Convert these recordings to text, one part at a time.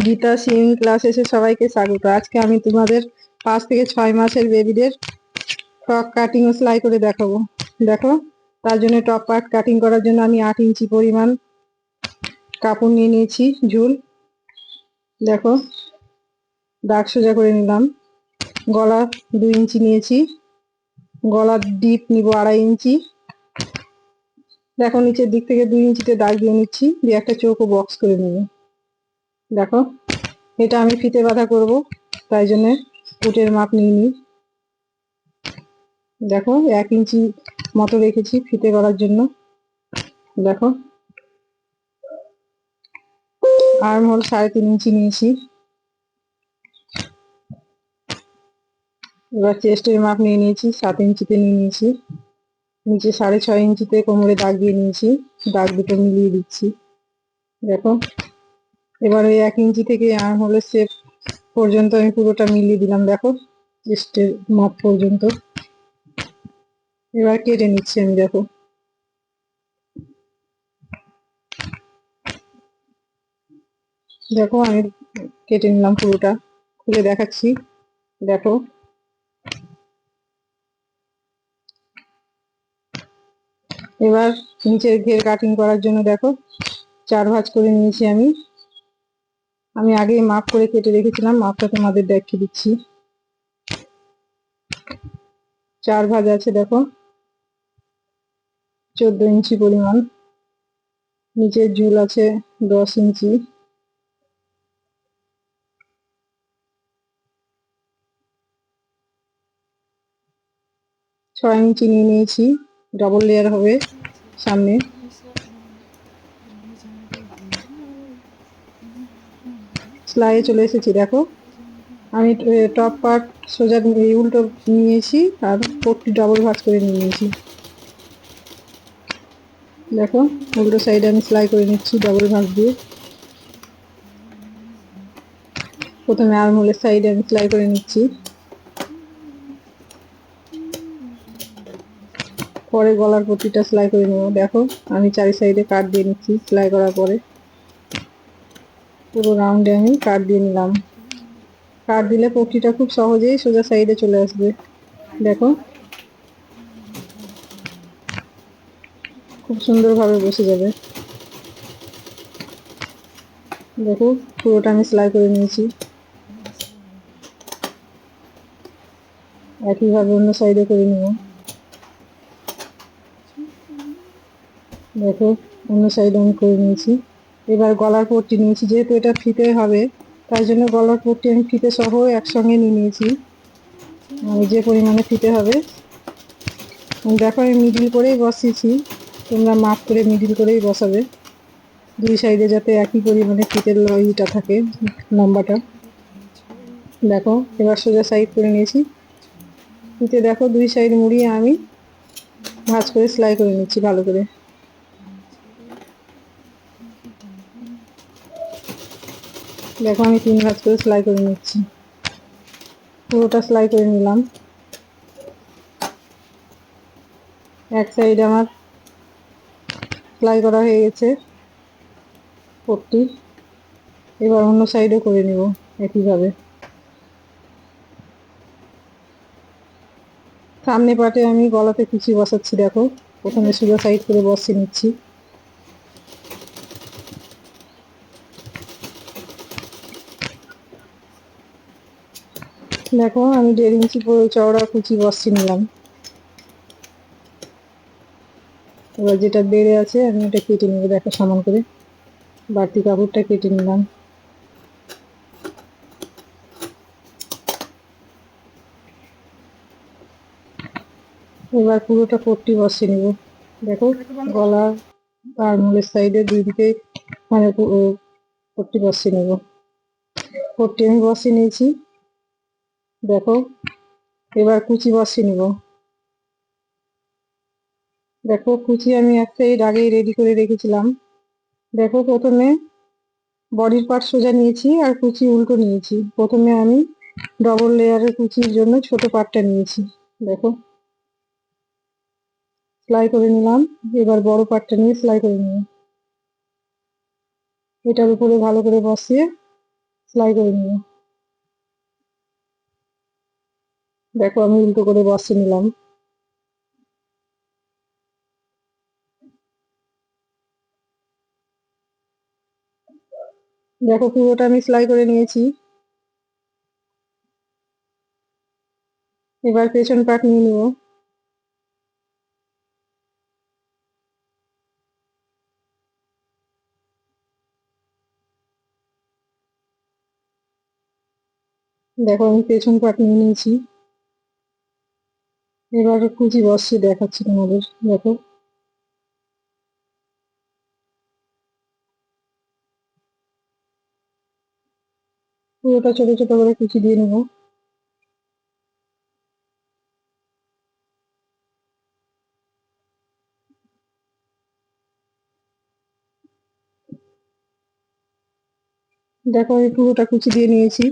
গীতা সিং ক্লাসেসে সবাইকে স্বাগত। আজকে আমি তোমাদের 5 থেকে 6 মাসের বেবিদের ফ্রক কাটিং ও সেলাই করে দেখাবো। দেখো, তার জন্য টপ পার্ট কাটিং করার জন্য আমি 8 ইঞ্চি পরিমাণ কাপড় নিয়ে নিয়েছি ঝুল। দেখো, দাগ সোজা করে নিলাম। গলা 2 ইঞ্চি নিয়েছি, গলার ডিপ নিব 2.5 ইঞ্চি। দেখো, নিচের দিক থেকে 2 ইঞ্চিতে দাগ দিয়ে নিচ্ছি, দিয়ে একটা চৌকো বক্স করে নেব। দেখো, এটা আমি ফিতে বাঁধা করব, তাই জন্য ফুটের মাপ নিয়ে নিই। দেখো, 1 ইঞ্চি মতো রেখেছি ফিতে করার জন্য। দেখো, আর্ম হোল 3.5 ইঞ্চি নিয়েছি। এবার চেস্টের মাপ নিয়ে নিয়েছি, 7 ইঞ্চিতে নিয়ে নিয়েছি। নিচে 6.5 ইঞ্চিতে কোমরে দাগ দিয়ে নিয়েছি, দাগ দুটো মিলিয়ে দিচ্ছি। দেখো, এবার ওই 1 ইঞ্চি থেকে আর্ম হোলের শেপ পর্যন্ত আমি পুরোটা মিলিয়ে দিলাম। দেখো, চেস্টের মাপ পর্যন্ত। এবার কেটে নিচ্ছি আমি। দেখো, দেখো আমি কেটে নিলাম পুরোটা, খুলে দেখাচ্ছি। দেখো, এবার নিচের ঘের কাটিং করার জন্য দেখো 4 ভাঁজ করে নিয়েছি আমি। আমি আগে মাপ করে কেটে রেখেছিলাম, মাপটা তোমাদের দেখিয়ে দিচ্ছি। 4 ভাঁজ আছে। দেখো, 14 ইঞ্চি পরিমাণ। নিচের ঝুল আছে 10 ইঞ্চি। ছয় ইঞ্চি নিয়ে নিয়েছি, ডবল লেয়ার হবে সামনে। সেলাই চলে এসেছি। দেখো, আমি টপ পার্ট সোজা উল্টো নিয়েছি আর পট্টি ডবল ভাঁজ করে নিয়েছি। দেখো, উল্টো সাইডে আমি সেলাই করে নিচ্ছি ডবল ভাঁজ দিয়ে। প্রথমে আর্ম হোলের সাইডে আমি সেলাই করে নিচ্ছি, পরে গলার পট্টিটা সেলাই করে নেব। দেখো, আমি 4 সাইডে কাট দিয়ে নিচ্ছি। সেলাই করার পরে পুরো রাউন্ডে আমি কাট দিয়ে নিলাম। কাট দিলে পট্টিটা খুব সহজেই সোজা সাইডে চলে আসবে। দেখো, খুব সুন্দরভাবে বসে যাবে। দেখো, পুরোটা আমি সেলাই করে নিয়েছি। একইভাবে অন্য সাইডে করে নেব। দেখো, অন্য সাইডে আমি করে নিয়েছি। এবার গলার পট্টি নিয়েছি, যেহেতু এটা ফিতে হবে তাই জন্য গলার পট্টি আমি ফিতে সহ একসঙ্গে নিয়ে নিয়েছি। আমি যে পরিমাণে ফিতে হবে, দেখো আমি মিডিল করেই বসিয়েছি, তোমরা মাপ করে মিডিল করেই বসাবে, 2 সাইডে যাতে একই পরিমাণে ফিতের ইটা থাকে, লম্বাটা। দেখো, এবার সোজা সাইড করে নিয়েছি। ফিতে দেখো 2 সাইড মুড়িয়ে আমি ভাঁজ করে সেলাই করে নিচ্ছি ভালো করে। দেখো, আমি 3 ভাঁজ করে সেলাই করে নিচ্ছি। পুরোটা সেলাই করে নিলাম। এক সাইড আমার সেলাই করা হয়ে গেছে পট্টি। এবার অন্য সাইডও করে নিব একইভাবে। সামনে পাটে আমি গলাতে কুচি বসাচ্ছি। দেখো, প্রথমে সোজা সাইড করে বসিয়ে নিচ্ছি। দেখো, আমি 1.5 ইঞ্চি চওড়া কুচি বসিয়ে নিলাম। এবার যেটা বেড়ে আছে আমি ওটা কেটে নেবো। দেখো, সমান করে বাড়তি কাপড়টা কেটে নিলাম। এবার পুরোটা পট্টি বসিয়ে নেব। দেখো, গলা আর মূলের সাইডে 2 দিকে মানে পট্টি বসিয়ে নেব। পট্টি আমি বসিয়ে নিয়েছি। দেখো, এবার কুচি বসিয়ে নিব। দেখো, কুচি আমি এক সাইড আগেই রেডি করে রেখেছিলাম। দেখো, প্রথমে বডির পার্ট সোজা নিয়েছি আর কুচি উল্টো নিয়েছি। প্রথমে আমি ডবল লেয়ারের কুচির জন্য ছোট পার্টটা নিয়েছি। দেখো, সেলাই করে নিলাম। এবার বড় পার্টটা নিয়ে সেলাই করে নিব। এটার উপরে ভালো করে বসিয়ে সেলাই করে নিব। দেখো আমি উল্টো করে বসে নিলাম। দেখো পুরোটা আমি সেলাই করে নিয়েছি। এবার পেছন পাট নিয়ে নিব। দেখো আমি পেছন পাট নিয়ে নিয়েছি। এবার কুচি বসিয়ে দেখাচ্ছি তোমাদের। দেখো পুরোটা ছোট ছোট করে কুচি দিয়ে নেব। দেখো আমি পুরোটা কুচি দিয়ে নিয়েছি।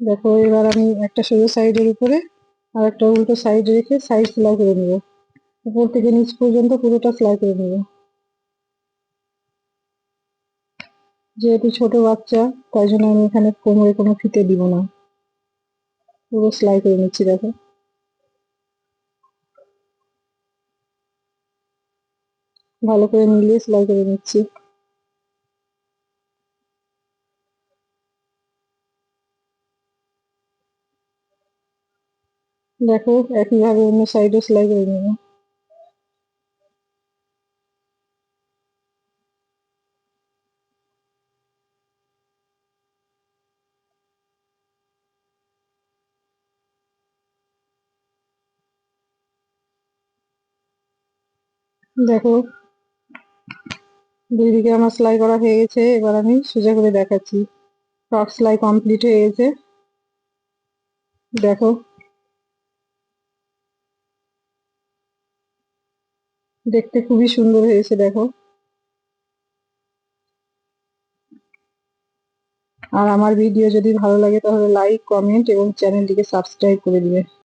দেখো এবার আমি একটা সোজা সাইডের উপরে আর একটা উল্টো সাইড রেখে সাইড সেলাই করে নেব। উপর থেকে নিচ পর্যন্ত পুরোটা সেলাই করে নেব। যেহেতু ছোট বাচ্চা, তাই জন্য আমি এখানে কোমরে কোনো ফিতে দিব না, পুরো সেলাই করে নিচ্ছি। দেখো ভালো করে মিলিয়ে সেলাই করে নিচ্ছি। দেখো একইভাবে অন্য সাইডও সেলাই করে নেব। দেখো দুই দিকে আমার সেলাই করা হয়ে গেছে। এবার আমি সোজা করে দেখাচ্ছি। ফ্রক সেলাই কমপ্লিট হয়ে গেছে। দেখো দেখতে খুবই সুন্দর হয়েছে। দেখো, আর আমার ভিডিও যদি ভালো লাগে তাহলে লাইক, কমেন্ট এবং চ্যানেলটিকে সাবস্ক্রাইব করে দিবে।